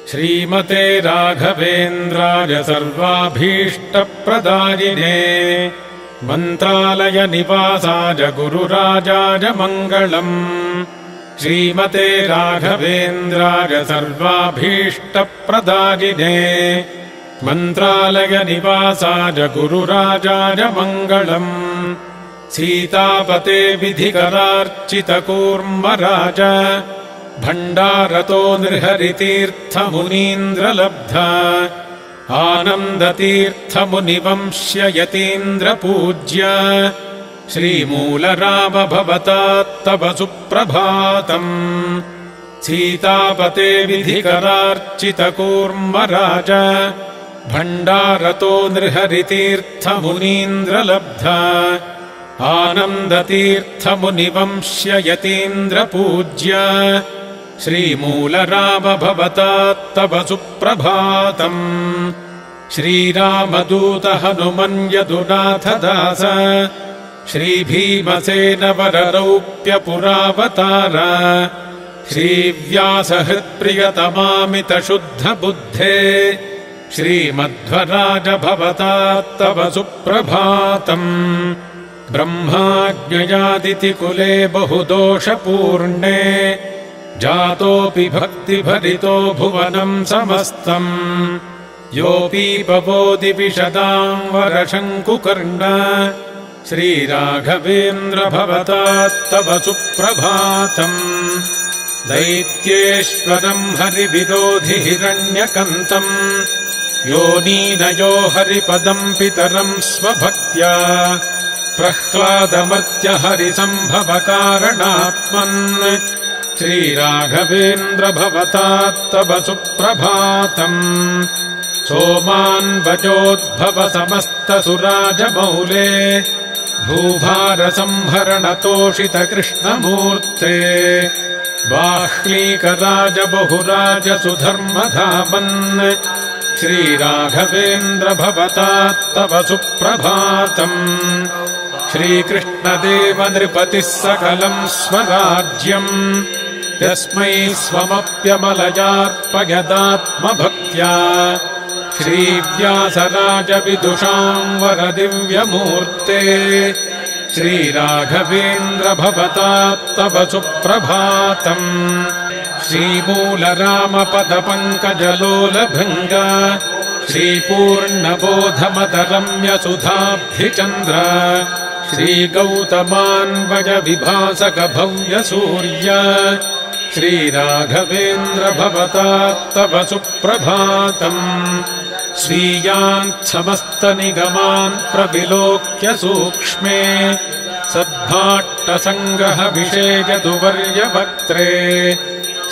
श्रीमते राघवेन्द्राय सर्वाभीष्टप्रदायिने मन्त्रालय निवासाय गुरुराजाय मङ्गलम्। श्रीमते राघवेन्द्राय सर्वाभीष्टप्रदायिने मन्त्रालय निवासाय गुरुराजाय मङ्गलम्। सीतापते विधिकरार्चितकूर्मराज भण्डारतो नृहरितीर्थमुनीन्द्रलब्ध आनन्दतीर्थमुनिवंश्य यतीन्द्रपूज्य श्रीमूलराम भवतात्तव सुप्रभातम्। सीतापते विधिकरार्चितकूर्मराज भण्डारतो नृहरितीर्थमुनीन्द्रलब्ध आनन्दतीर्थमुनिवंश्य यतीन्द्रपूज्य श्रीमूलराम भवतात्तव सुप्रभातम्। श्रीरामदूत हनुमन्यदुनाथदास श्रीभीमसेन वररौप्यपुरावतार श्रीव्यासहृत्प्रियतमामितशुद्धबुद्धे श्रीमध्वराज भवतात्तव सुप्रभातम्। ब्रह्माज्ञयादितिकुले बहुदोषपूर्णे जातोऽपि भक्तिभरितो भुवनम् समस्तम् योऽपि पवोदिविशदाम् वरशङ्कुकर्ण श्रीराघवेन्द्र भवतात्तव सुप्रभातम्। दैत्येश्वरम् हरिविरोधि हिरण्यकन्तम् योनीनयो हरिपदम् पितरम् स्वभक्त्या प्रह्लादमर्त्य हरिसम्भवकारणात्मन् श्रीराघवेन्द्र भवतात्तव सुप्रभातम्। सोमान्वजोद्भव समस्तसुराजमौले भूभारसंहरणतोषितकृष्णमूर्ते बाह्लीकराज बहुराज सुधर्मधामन् श्रीराघवेन्द्र भवतात्तव सुप्रभातम्। श्रीकृष्णदेव नृपतिः सकलम् स्वराज्यम् यस्मै स्वमप्यमलजार्पयदात्मभक्त्या श्रीव्यासराजविदुषाम् वरदिव्यमूर्ते श्रीराघवेन्द्र भवतात्तव सुप्रभातम्। श्रीमूलरामपदपङ्कजलोलभृङ्ग श्रीपूर्णबोधमतरम्यसुधाब्धिचन्द्र श्रीगौतमान्वयविभासकभव्यसूर्य श्रीराघवेन्द्र भवतात्तव सुप्रभातम्। स्वीयान् समस्तनिगमान् प्रविलोक्य सूक्ष्मे सद्भाट्टसङ्गः विषेजदुवर्यवक्त्रे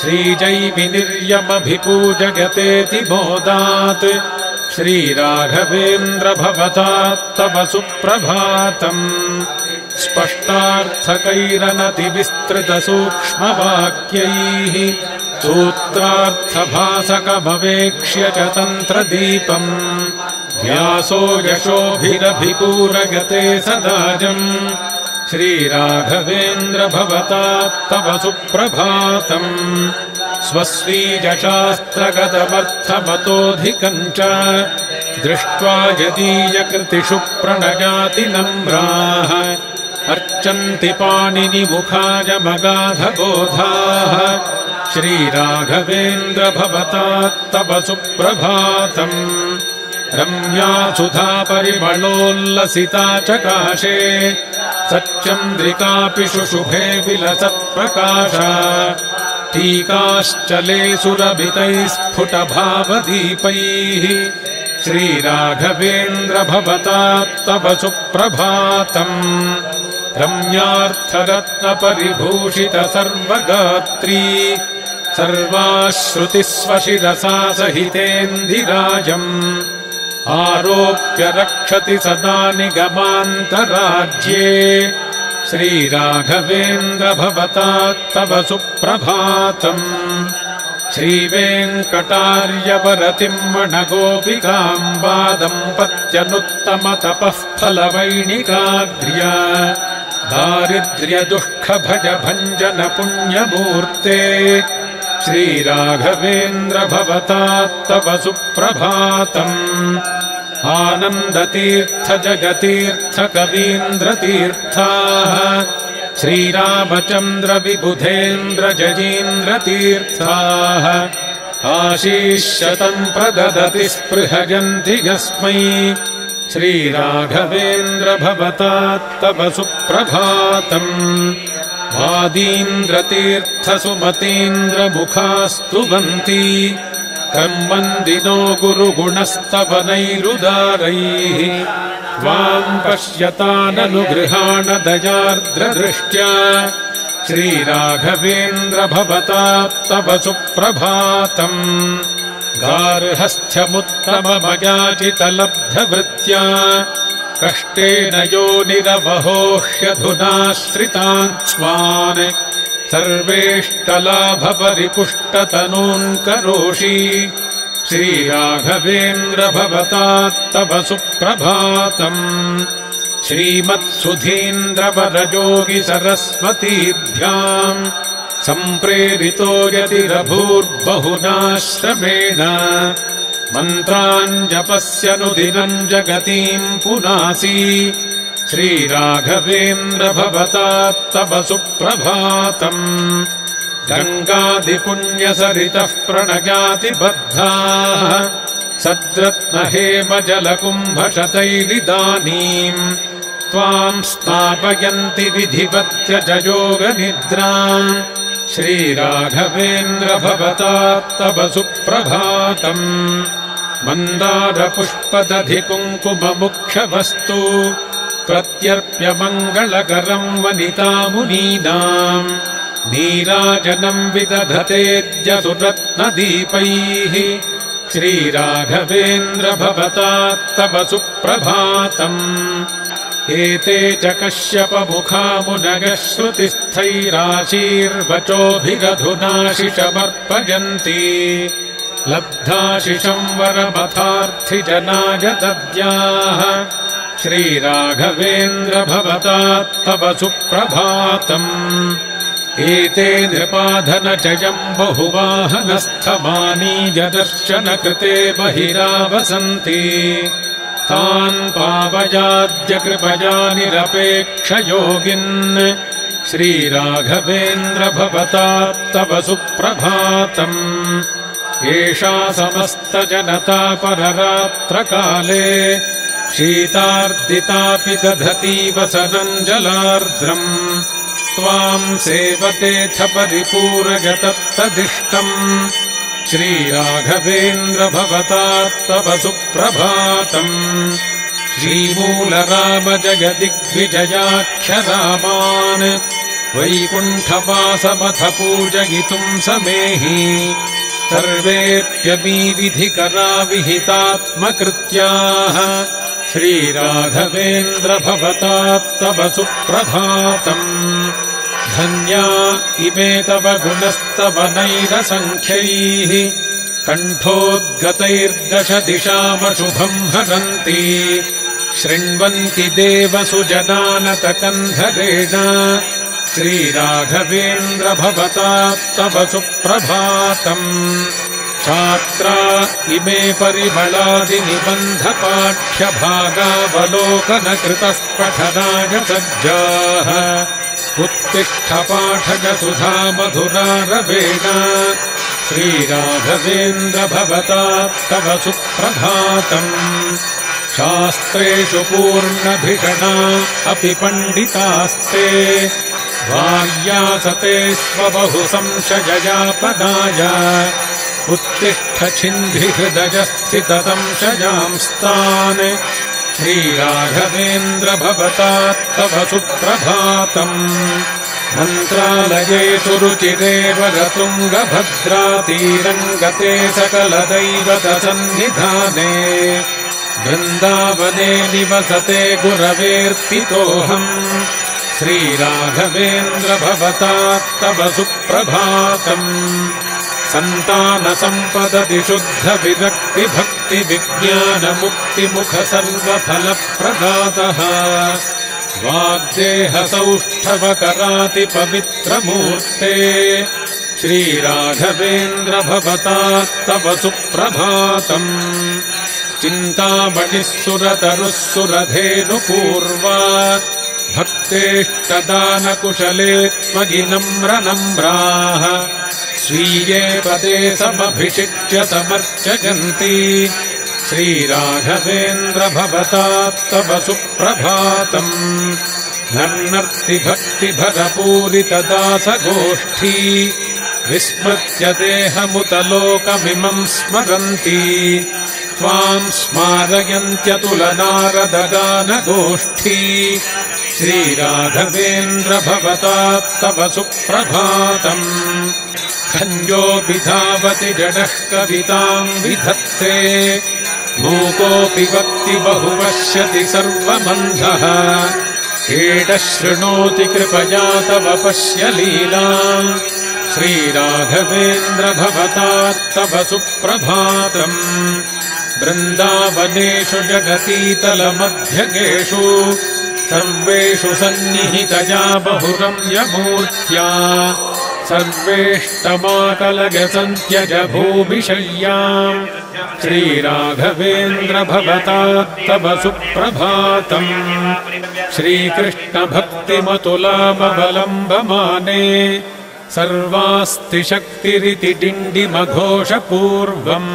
श्रीजैमिनिर्यमभिपूजगतेति मोदात् श्रीराघवेन्द्र भवतात्तव सुप्रभातम्। स्पष्टार्थकैरनतिविस्तृतसूक्ष्मवाक्यैः सूत्रार्थभासकमवेक्ष्य च तन्त्रदीपम् व्यासो यशोभिरभिपूरगते सदाजम् श्रीराघवेन्द्र भवतात्तव सुप्रभातम्। स्वस्वीयशास्त्रगतमर्थमतोऽधिकम् च दृष्ट्वा यदीयकृतिषु प्रणयाति नम्राः अर्चन्ति पाणिनिमुखायमगाधबोधाः श्रीराघवेन्द्र भवतात्तव सुप्रभातम्। रम्या सुधा परिमलोल्लसिता चकाशे सच्चन्द्रिकापि शुशुभे विलसत्प्रकाशा टीकाश्चले सुरभितैः स्फुटभावदीपैः श्रीराघवेन्द्र भवतात्तव सुप्रभातम्। रम्यार्थरत्नपरिभूषित सर्वगात्री सर्वाश्रुतिस्वशिरसा सहितेन्दिराजम् आरोप्य रक्षति सदा निगमान्तराज्ये श्रीराघवेन्द्र भवतात्तव सुप्रभातम्। श्रीवेङ्कटार्यवरतिम्मणगोपिकाम्बा दम्पत्यनुत्तमतपः फलवैणिकाग्र्या दारिद्र्यदुःखभयभञ्जनपुण्यमूर्ते श्रीराघवेन्द्र भवतात्तव सुप्रभातम् आनन्दतीर्थ जगतीर्थ कवीन्द्रतीर्थाः श्रीरामचन्द्र विबुधेन्द्र जयीन्द्रतीर्थाः आशीश्शतम् प्रददति स्पृहयन्ति यस्मै श्रीराघवेन्द्र भवतात्तव सुप्रभातम् वादीन्द्रतीर्थसुमतीन्द्रमुखास्तुवन्ति कर्मन्दिनो गुरुगुणस्तवनैरुदारैः त्वाम् पश्यताननुगृहाण दयार्द्रदृष्ट्या श्रीराघवेन्द्र भवतात्तव सुप्रभातम् गार्हस्थ्यमुत्तममयाचितलब्धवृत्त्या कष्टेन योनिरवहोह्यधुनाश्रितान् स्वान् सर्वेष्टलाभपरिपुष्टतनून् करोषि श्रीराघवेन्द्र भवतात्तव सुप्रभातम् श्रीमत्सुधीन्द्रवरयोगि सरस्वतीभ्याम् सम्प्रेरितो यतिरभूर्बहुनाश्रमेण मन्त्राञ्जपस्यनुदिनम् जगतीम् पुनासि श्रीराघवेन्द्र भवतात्तव सुप्रभातम् गङ्गादिपुण्यसरितः प्रणयाति बद्धाः सद्रत्नहेमजलकुम्भशतैरिदानीम् त्वाम् स्थापयन्ति विधिवत्यजयोगनिद्राम् श्रीराघवेन्द्र भवतात्तव सुप्रभातम् मन्दारपुष्पदधिकुङ्कुममुख्यवस्तु प्रत्यर्प्य मङ्गलकरम् वनितामुनीनाम् नीराजनम् विदधतेऽद्यसुरत्नदीपैः श्रीराघवेन्द्र भवतात्तव सुप्रभातम् एते च कश्यपमुखामुनयः श्रुतिस्थैराशीर्वचोभिरधुनाशिषमर्पयन्ति लब्धाशिषम् वरमथार्थिजनाय दद्याः श्रीराघवेन्द्र भवतात्तव सुप्रभातम् एते नृपाधनचयम् बहुवाहनस्थमानीयदर्शनकृते बहिरावसन्ति तान् पावयाद्य कृपया निरपेक्षयोगिन् श्रीराघवेन्द्र भवतात्तव सुप्रभातम् एषा समस्तजनता पररात्रकाले शीतार्दितापि दधती वसनम् जलार्द्रम् त्वाम् सेवतेऽथ परिपूरयतत्तदिष्टम् श्रीराघवेन्द्र भवतात्तव सुप्रभातम् श्रीमूलरामजयदिग्विजयाक्षरामान् वैकुण्ठवासमथ पूजयितुम् समेहि सर्वेऽप्यमी विधिकरा विहितात्मकृत्याः श्रीराघवेन्द्र भवतात्तव सुप्रभातम् धन्या इमे तव गुणस्तव नैरसङ्ख्यैः कण्ठोद्गतैर्दश दिशामशुभम् हरन्ति शृण्वन्ति देवसुजनानतकन्धरेण श्रीराघवेन्द्र भवतात्तव सुप्रभातम् छात्रा इमे परिमलादिनिबन्धपाठ्यभागावलोकनकृतः पठनाय सज्जाः उत्तिष्ठ पाठय सुधा मधुरारवेण श्रीराघवेन्द्र भवतात्तव सुप्रभातम् शास्त्रेषु पूर्णभिषणा अपि पण्डितास्ते वार्यासते स्वबहु संशययापदाय उत्तिष्ठ छिन्धिहृदयस्थितसंशयांस्तान् श्रीराघवेन्द्र भवतात्तव सुप्रभातम् मन्त्रालयेषु रुचिरेव रतुङ्गभद्रातीरम् गते सकलदैवतसन्निधाने वृन्दावने निवसते गुरवेऽर्पितोऽहम् श्रीराघवेन्द्र भवतात्तव सुप्रभातम् सन्तानसम्पदति शुद्धविरक्तिभक्तिविज्ञानमुक्तिमुख सर्वफलप्रदातः वाग्देहसौष्ठवकराति पवित्रमूर्ते श्रीराघवेन्द्र भवतात्तव सुप्रभातम् चिन्तामणिः सुरतरुः सुरधेनुपूर्वा भक्तेष्टदानकुशले त्वयि नम्राः स्वीये पदे समभिषिच्य समर्चयन्ति श्रीराघवेन्द्र भवतात्तव सुप्रभातम् नर्नर्ति भक्तिभरपूरितदासगोष्ठी विस्मृत्य देहमुतलोकमिमम् स्मरन्ति त्वाम् स्मारयन्त्यतुलनारदगानगोष्ठी श्रीराघवेन्द्र भवतात्तव सुप्रभातम् खञ्जोऽपि धावति जडः कविताम् विधत्ते मूकोऽपि वक्ति बहु पश्यति सर्वमन्धः एष शृणोति कृपया तव पश्य लीलाम् श्रीराघवेन्द्र भवतात्तव सुप्रभातम् वृन्दावनेषु जगतीतलमध्यगेषु सर्वेषु सन्निहितया बहुरम्यमूर्त्या सर्वेष्टमाकलगसन्त्यज भूमिशय्याम् श्रीराघवेन्द्र भवतात्तव सुप्रभातम् श्रीकृष्णभक्तिमतुलामवलम्बमाने सर्वास्ति शक्तिरिति डिण्डिमघोषपूर्वम्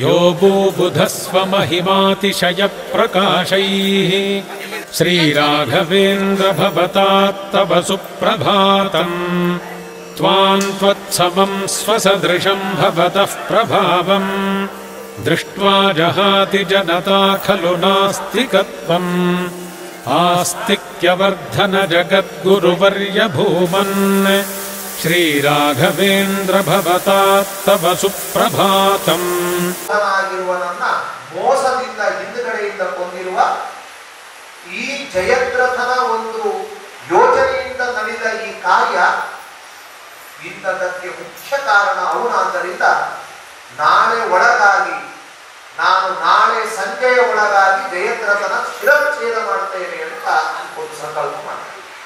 यो बुधस्व महिमातिशयप्रकाशैः श्रीराघवेन्द्र भवतात्तव सुप्रभातम् त्वाम् त्वत्समम् स्वसदृशम् भवतः प्रभावम् दृष्ट्वा जहाति जनता खलु नास्तिकत्वम् आस्तिक्यवर्धन जगद्गुरुवर्य भूमन् श्रीराघवेन्द्र भवतात्तव सुप्रभातम् ಮೋಸದಿಂದ ಹಿಂದುಗಡೆಯಿಂದ ಕೊಂದಿರುವ ಈ ಜಯದ್ರಥನ ಒಂದು ಯೋಜನೆಯಿಂದ ನಡೆದ ಈ ಕಾರ್ಯ ಇಂಥದಕ್ಕೆ ಮುಖ್ಯ ಕಾರಣ ಅವನಾದ್ದರಿಂದ ನಾಳೆ ಸಂಜೆಯ ಒಳಗಾಗಿ ಜಯದ್ರಥನ ಶಿರಚ್ಛೇದ ಮಾಡ್ತೇನೆ ಅಂತ ಒಂದು ಸಂಕಲ್ಪ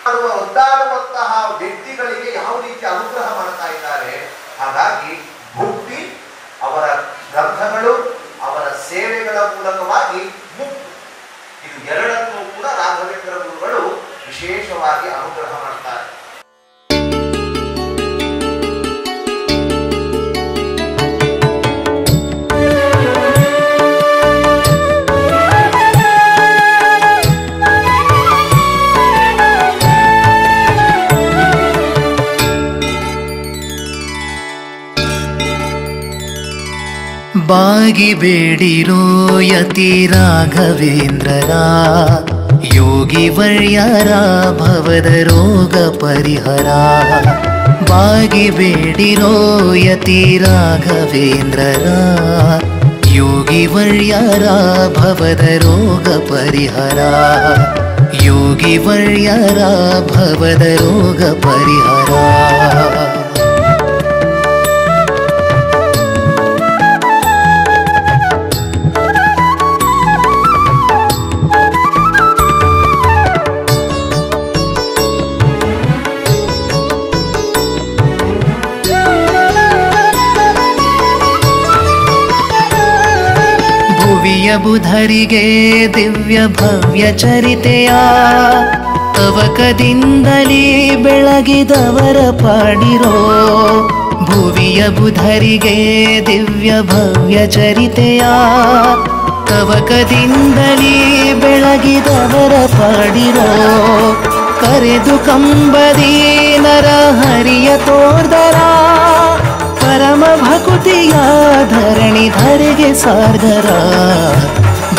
ಮಾಡುವ ಒದ್ದಾಡುವಂತಹ ವ್ಯಕ್ತಿಗಳಿಗೆ ಯಾವ ರೀತಿ ಅನುಗ್ರಹ ಮಾಡ್ತಾ ಇದ್ದಾರೆ. ಹಾಗಾಗಿ ಭಕ್ತಿ ಅವರ ಗ್ರಂಥಗಳು ಅವರ ಸೇವೆಗಳ ಮೂಲಕವಾಗಿ ಮುಕ್ತಿ ಇದು ಎರಡನ್ನೂ ಕೂಡ ರಾಘವೇಂದ್ರ ಗುರುಗಳು ವಿಶೇಷವಾಗಿ ಅನುಗ್ರಹ ಮಾಡ್ತಾರೆ. ಬಾಗಿ ಬೇಡಿರೋ ಯತಿ ರಾಘವೇಂದ್ರರ ಯೋಗಿ ವರ್ಯರ ಭವದ ರೋಗ ಪರಿಹರ. ಬಾಗಿ ಬೇಡಿರೋ ಯತಿ ರಾಘವೇಂದ್ರರ ಯೋಗಿ ವರ್ಯರ ಭವದ ರೋಗ ಪರಿಹರ. ಯೋಗಿ ವರ್ಯರ ಭವದ ರೋಗ ಪರಿಹರ. ಬುಧರಿಗೆ ದಿವ್ಯ ಭವ್ಯ ಚರಿತೆಯ ತವಕದಿಂದಲೇ ಬೆಳಗಿದವರ ಪಾಡಿರೋ. ಭುವಿಯ ಬುಧರಿಗೆ ದಿವ್ಯ ಭವ್ಯ ಚರಿತೆಯ ತವಕದಿಂದಲೇ ಬೆಳಗಿದವರ ಪಾಡಿರೋ. ಕರೆದು ಕಂಬದಿ ನರ ಹರಿಯ ತೋರ್ದರ ಪರಮ ಭಕುತಿಯ ಧರಣಿ ಧರೆಗೆ ಸಾರ್ಗರ.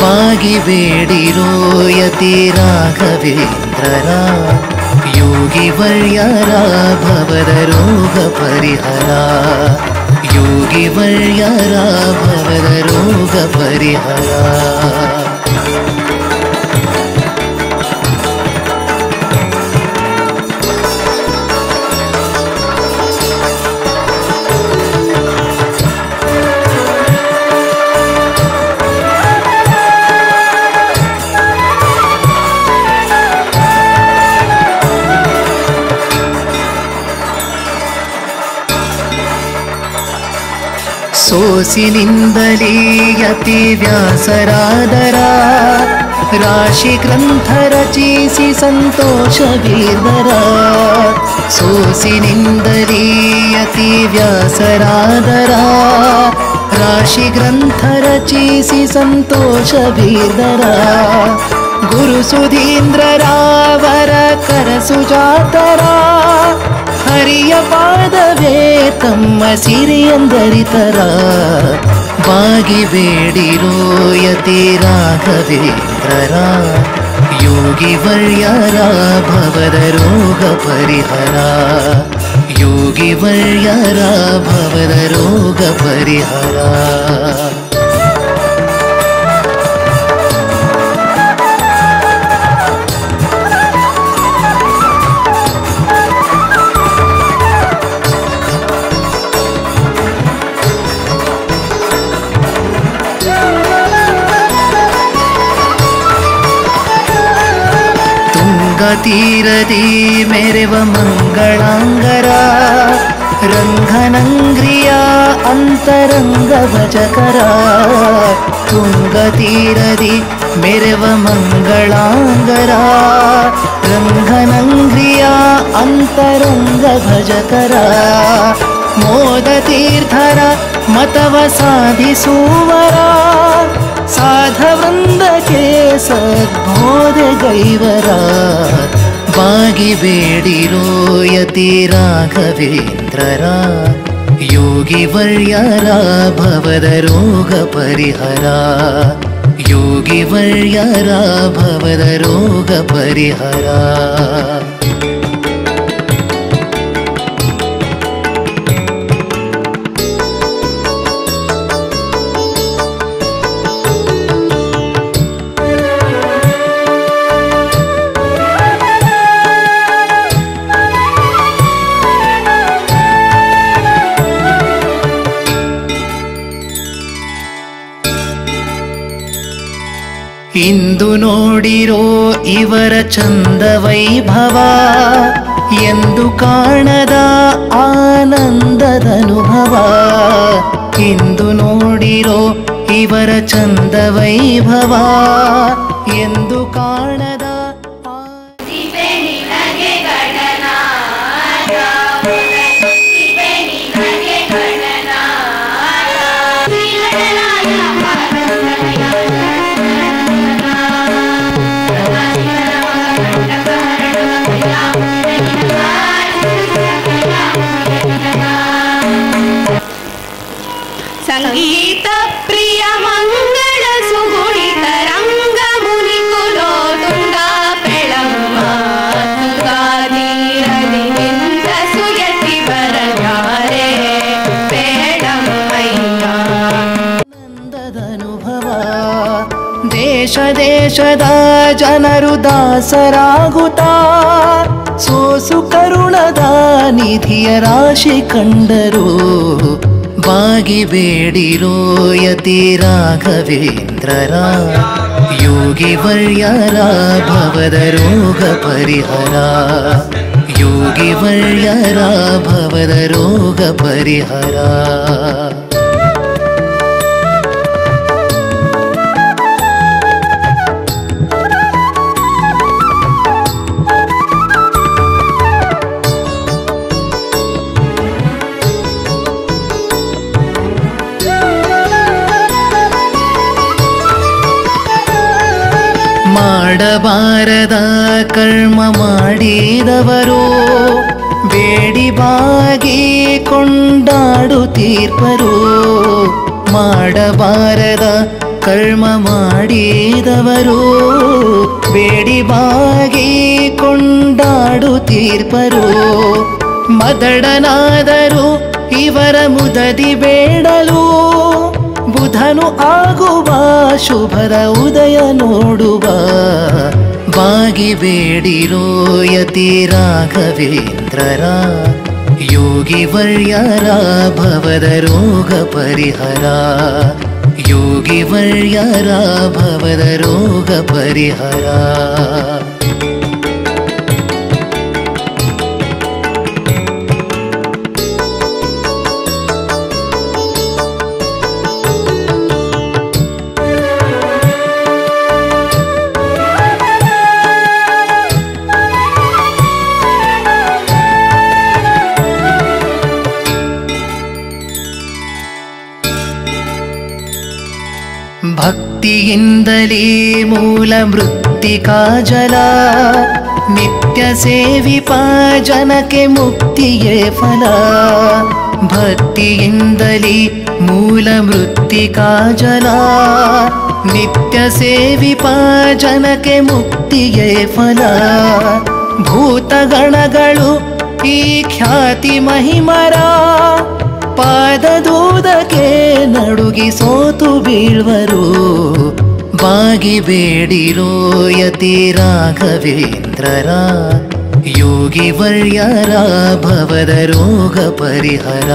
ಬಾಗಿ ಬೇಡಿರೋ ಯತಿ ರಾಘವೇಂದ್ರರ ಯೋಗಿ ವರ್ಯರ ಭವದ ರೋಗ ಪರಿಹರ. ಯೋಗಿ ವರ್ಯರ ಭವದ ರೋಗ ಪರಿಹರ. ಸೋಸಿನಿಂದಲೇ ಯತಿ ವ್ಯಾಸರಾದರ ರಾಶಿ ಗ್ರಂಥ ರಚಿಸಿ ಸಂತೋಷವೀರ್ವರ ಸೋಸಿನಿಂದಲೇ ಯತಿ ವ್ಯಾಸರಾದರ ರಾಶಿ ಗ್ರಂಥ ರಚಿಸಿ ಸಂತೋಷವೀರ್ವರ ಗುರು ಸುಧೀಂದ್ರರಾವರ ಕರಸುಜಾತರ ಹರಿಯ ಪಾದವೇ ತಮ್ಮ ಸಿರಿಯಂದರಿತರ ಬಾಗಿ ಬೇಡಿರೋ ಯತಿ ರಾಘವೇಂದ್ರರ ಯೋಗಿ ವರ್ಯರ ಭವದ ರೋಗ ಪರಿಹರ ಯೋಗಿ ವರ್ಯರ ಭವದ ರೋಗ ಪರಿಹರ ತೀರದಿ ಮೆರೆವ ಮಂಗಳಾಂಗರ ರಂಗನಂಗ್ರಿಯ ಅಂತರಂಗ ಭಜಕರ ತುಂಗ ತೀರದಿ ಮೆರೆವ ಮಂಗಳಾಂಗರ ರಂಗನಂಗ್ರಿಯ ಅಂತರಂಗ ಭಜಕರ ಮೋದ ತೀರ್ಥರ ಮತವ ಸಾಧಿಸುವರ ಸಾಧವೃಂದಕ್ಕೆ ಸದ್ಬೋಧೆ ಗೈವರ ಬಾಗಿ ಬೇಡಿರೋ ಯತಿ ರಾಘವೇಂದ್ರರ ಯೋಗಿ ವರ್ಯರ ಭವದ ರೋಗ ಪರಿಹರ ಯೋಗಿ ವರ್ಯರ ಭವದ ರೋಗ ಪರಿಹರ ಇಂದು ನೋಡಿರೋ ಇವರ ಚಂದ ವೈಭವ ಎಂದು ಕಾಣದ ಆನಂದದನುಭವ ಇಂದು ನೋಡಿರೋ ಇವರ ಚಂದ ವೈಭವ ಎಂದು ಕಾಣದ ಸಂಗೀತ ಪ್ರಿಯ ಮಂಗಳ ಸುಗುಣಿತ ರಂಗ ಮುನಿ ಕುಲೋ ತುಂಗ ಬೆಳಮ್ಮ ತುಗಾದೀರಲಿ ನಿಂತ ಸುಯತಿ ಬರಗಾರೆ ಬೇಡಮ್ಮಯ್ಯ ನಂದದನುಭವ ದೇಶ ದೇಶದ ಜನರು ದಾಸರಾಗುತ್ತಾ ಸೋಸು ಕರುಣದ ನಿಧಿಯ ರಾಶಿ ಕಂಡರು ಬಾಗಿ ಬೇಡಿರೋ ಯತಿ ರಾಘವೇಂದ್ರರ ಯೋಗಿ ವರ್ಯರ ಭವದ ರೋಗ ಪರಿಹರ ಯೋಗಿ ವರ್ಯರ ಭವದ ರೋಗ ಪರಿಹರ ಮಾಡಬಾರದ ಕರ್ಮ ಮಾಡಿದವರು ಬೇಡಿ ಬಾಗಿ ಕೊಂಡಾಡುತ್ತೀರ್ಪರು ಮಾಡಬಾರದ ಕರ್ಮ ಮಾಡಿದವರು ಬೇಡಿ ಬಾಗಿ ಕೊಂಡಾಡುತ್ತೀರ್ಪರು ಮದಡನಾದರು ಇವರ ಮುದದಿ ಬೇಡಲು ಬುಧನು ಆಗುವ ಶುಭದ ಉದಯ ನೋಡುವ ಬಾಗಿ ಬೇಡಿರೋ ಯತಿ ರಾಘವೇಂದ್ರರ ಯೋಗಿ ವರ್ಯರ ಭವದ ರೋಗ ಪರಿಹರ ಯೋಗಿ ವರ್ಯರ ಭವದ ರೋಗ ಪರಿಹರ ಭಕ್ತಿಯಿಂದಲೇ ಮೂಲ ಮೃತ್ತಿಕಾ ಜಲ ನಿತ್ಯ ಸೇವಿಪ ಜನಕ್ಕೆ ಮುಕ್ತಿಯೇ ಫಲ. ಭಕ್ತಿಯಿಂದಲೇ ಮೂಲ ಮೃತ್ತಿಕಾ ಜಲ ನಿತ್ಯ ಸೇವಿಪ ಜನಕ್ಕೆ ಮುಕ್ತಿಯೇ ಫಲ. ಭೂತಗಣಗಳು ಈ ಖ್ಯಾತಿ ಮಹಿಮರ ಪಾದದೂದಕ್ಕೆ ನಡುಗಿ ಸೋತು ಬೀಳ್ವರು. ಬಾಗಿ ಬೇಡಿರೋ ಯತಿ ರಾಘವೇಂದ್ರರ ಯೋಗಿ ವರ್ಯರ ಭವದ ರೋಗ ಪರಿಹರ.